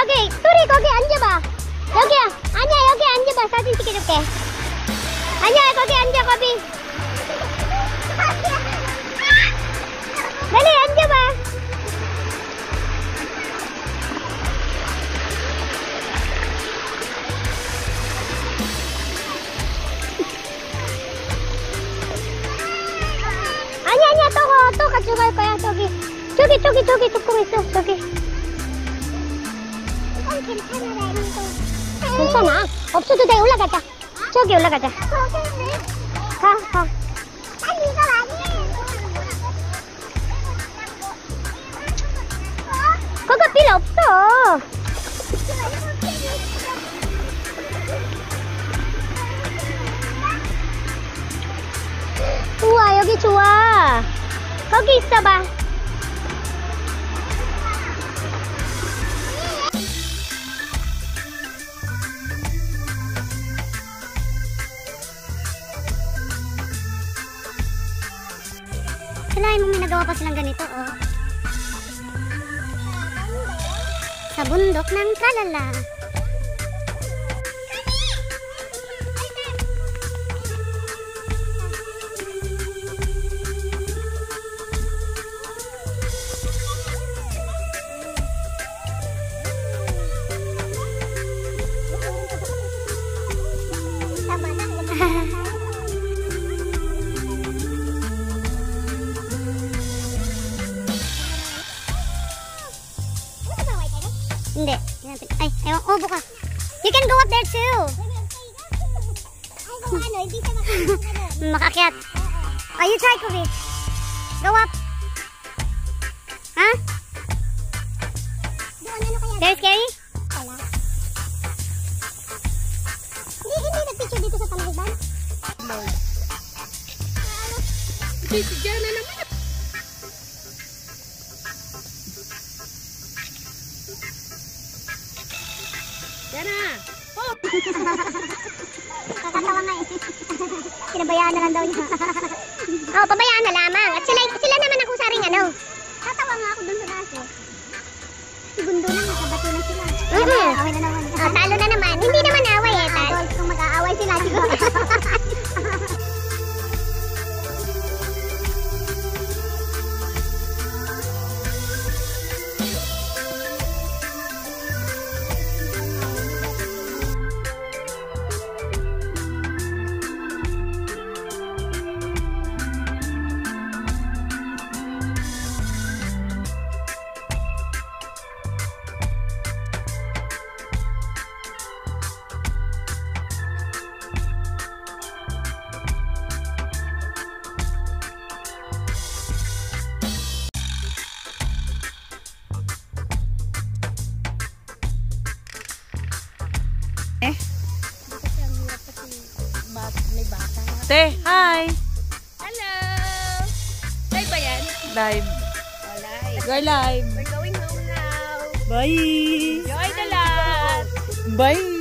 둘이 거기 앉아봐. 여기야. 아니야, 여기 앉아봐. 사진 찍어줄게. 아니야, 거기 앉아, 거기. 빨리 앉아봐. 아니야, 또 가져갈 거야, 저기. 저기 조금 있어, 저기. 괜찮아. 없어도 돼. 올라가자. 저기 올라가자. 가. 아니, 이건 아니에요. 그거 필요 없어. 우와, 여기 좋아. 거기 있어봐. Kailangan mong may nagawa pa silang ganito, oh. Sa bundok ng Kalala. Hindi. Ay, ewan. Oh, buka. You can go up there too. Hindi siya makakyat. Oh, you try, Kobe. Go up. Huh? Very scary? Wala. Hindi nag-picture dito sa palahiban. Si Jana naman. Jana! Oh! Kakatawa nga eh. Pinabayaan na lang daw niya. Oh, pabayaan na lamang. At sila naman ang kusaring ano. Tatawa nga ako dun sa daso. Segundo lang, nakabato na sila. Away na naman. Oh, talo na naman. Hindi naman away eh. Kung mag-aaway sila, siguro. Te, hi! Hello! Live ba yan? Live. Oh, live. We're live. We're going home now. Bye! Enjoy the lahat! Bye!